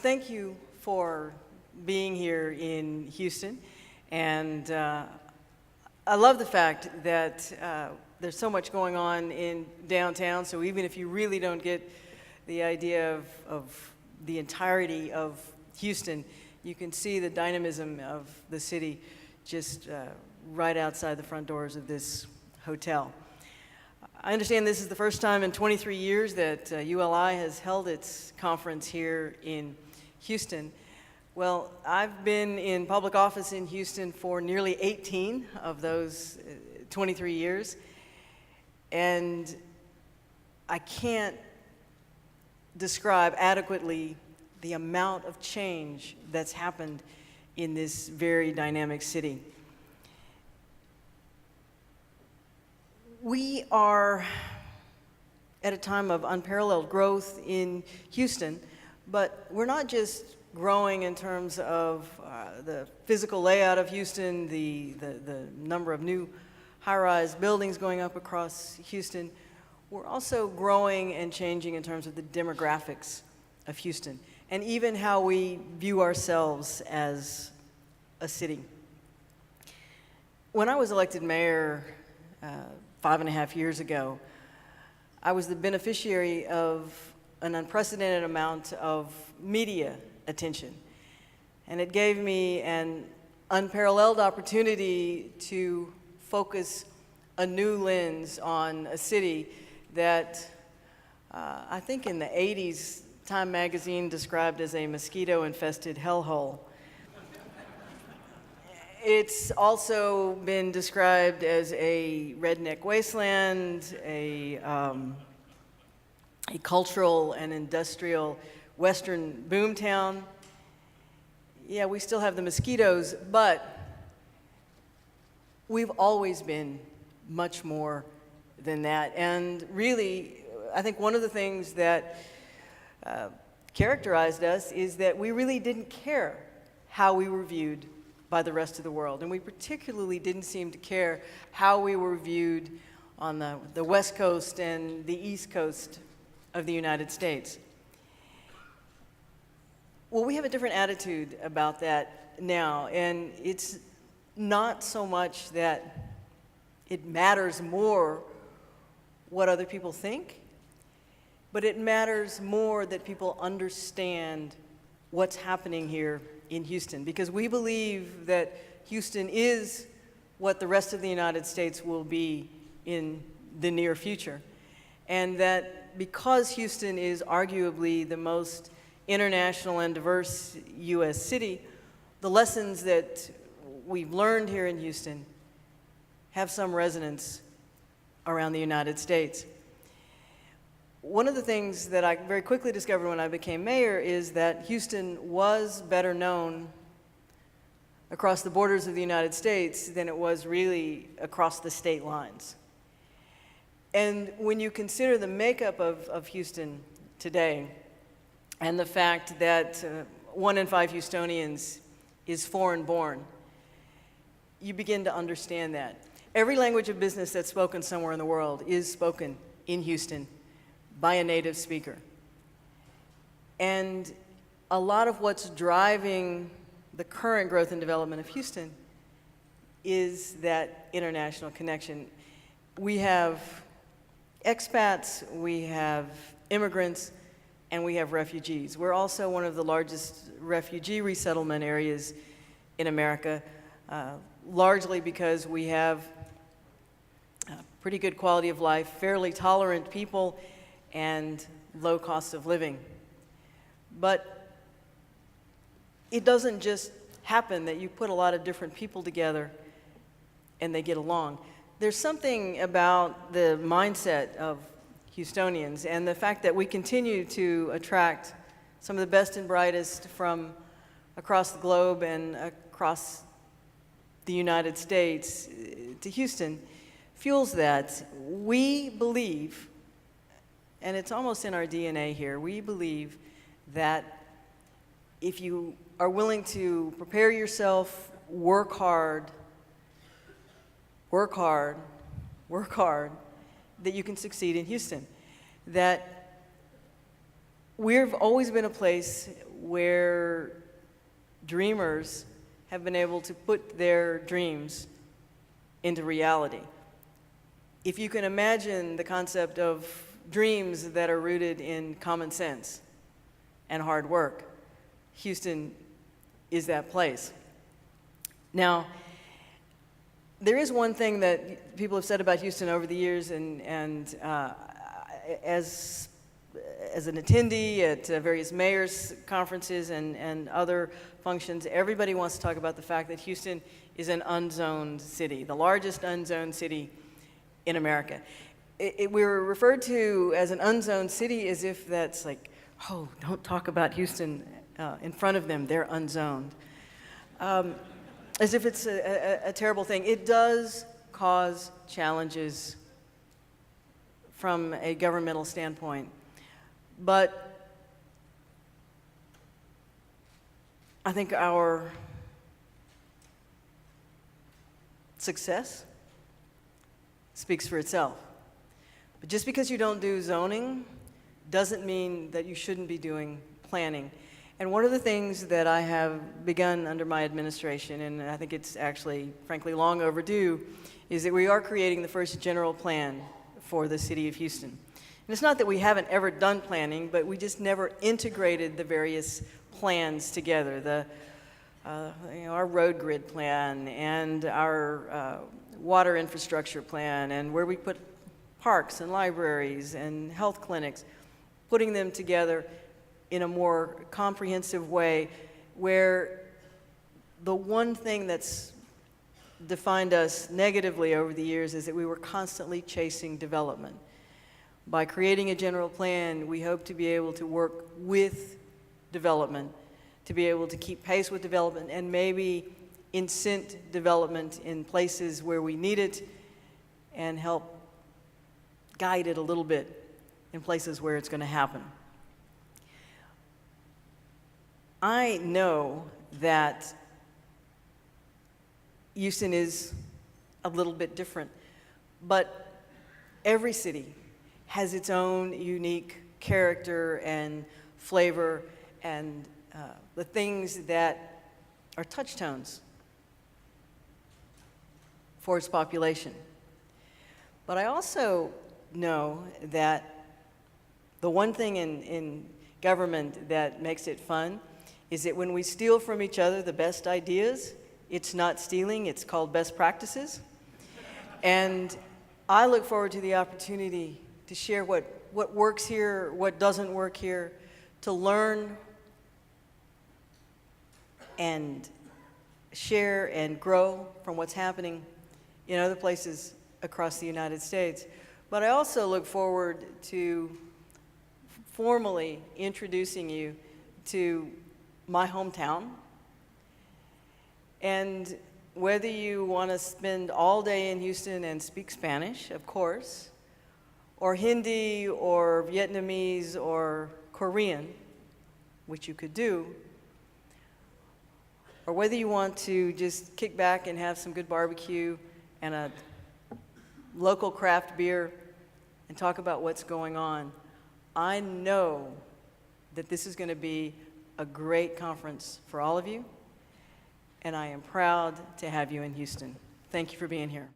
thank you for being here in Houston. And I love the fact that there's so much going on in downtown, so even if you really don't get the idea of the entirety of Houston, you can see the dynamism of the city just right outside the front doors of this hotel. I understand this is the first time in 23 years that ULI has held its conference here in Houston. Well, I've been in public office in Houston for nearly 18 of those 23 years, and I can't describe adequately the amount of change that's happened in this very dynamic city. We are at a time of unparalleled growth in Houston, but we're not just growing in terms of the physical layout of Houston, the number of new high-rise buildings going up across Houston. We're also growing and changing in terms of the demographics of Houston, and even how we view ourselves as a city. When I was elected mayor 5.5 years ago, I was the beneficiary of an unprecedented amount of media attention. And it gave me an unparalleled opportunity to focus a new lens on a city that I think in the 80s, Time magazine described as a mosquito-infested hellhole. It's also been described as a redneck wasteland, a cultural and industrial Western boomtown. Yeah, we still have the mosquitoes, but we've always been much more than that. And really, I think one of the things that characterized us is that we really didn't care how we were viewed by the rest of the world. And we particularly didn't seem to care how we were viewed on the West Coast and the East Coast of the United States. Well, we have a different attitude about that now, and it's not so much that it matters more what other people think, but it matters more that people understand what's happening here in Houston, because we believe that Houston is what the rest of the United States will be in the near future. And that because Houston is arguably the most international and diverse U.S. city, the lessons that we've learned here in Houston have some resonance around the United States. One of the things that I very quickly discovered when I became mayor is that Houston was better known across the borders of the United States than it was really across the state lines. And when you consider the makeup of Houston today, and the fact that 1 in 5 Houstonians is foreign-born, you begin to understand that. Every language of business that's spoken somewhere in the world is spoken in Houston by a native speaker. And a lot of what's driving the current growth and development of Houston is that international connection. We have expats, we have immigrants, and we have refugees. We're also one of the largest refugee resettlement areas in America, largely because we have pretty good quality of life, fairly tolerant people, and low cost of living. But it doesn't just happen that you put a lot of different people together and they get along. There's something about the mindset of Houstonians and the fact that we continue to attract some of the best and brightest from across the globe and across the United States to Houston fuels that. We believe, and it's almost in our DNA here, we believe that if you are willing to prepare yourself, work hard, that you can succeed in Houston. That we've always been a place where dreamers have been able to put their dreams into reality. If you can imagine the concept of dreams that are rooted in common sense and hard work, Houston is that place. Now, there is one thing that people have said about Houston over the years, and as an attendee at various mayors' conferences and other functions, everybody wants to talk about the fact that Houston is an unzoned city, the largest unzoned city in America. We're referred to as an unzoned city as if that's like, oh, don't talk about Houston in front of them, they're unzoned. As if it's a terrible thing. It does cause challenges from a governmental standpoint, but I think our success speaks for itself. But just because you don't do zoning doesn't mean that you shouldn't be doing planning. And one of the things that I have begun under my administration, and I think it's actually, frankly, long overdue, is that we are creating the first general plan for the city of Houston. And it's not that we haven't ever done planning, but we just never integrated the various plans together. Our road grid plan and our water infrastructure plan, and where we put parks and libraries and health clinics, putting them together in a more comprehensive way, where the one thing that's defined us negatively over the years is that we were constantly chasing development. By creating a general plan, we hope to be able to work with development, to be able to keep pace with development, and maybe incent development in places where we need it, and help guide it a little bit in places where it's going to happen. I know that Houston is a little bit different, but every city has its own unique character and flavor and the things that are touchstones for its population. But I also know that the one thing in government that makes it fun is that when we steal from each other the best ideas, it's not stealing, it's called best practices. And I look forward to the opportunity to share what works here, what doesn't work here, to learn and share and grow from what's happening in other places across the United States. But I also look forward to formally introducing you to my hometown. And whether you want to spend all day in Houston and speak Spanish, of course, or Hindi or Vietnamese or Korean, which you could do, or whether you want to just kick back and have some good barbecue and a local craft beer and talk about what's going on, I know that this is going to be a great conference for all of you, and I am proud to have you in Houston. Thank you for being here.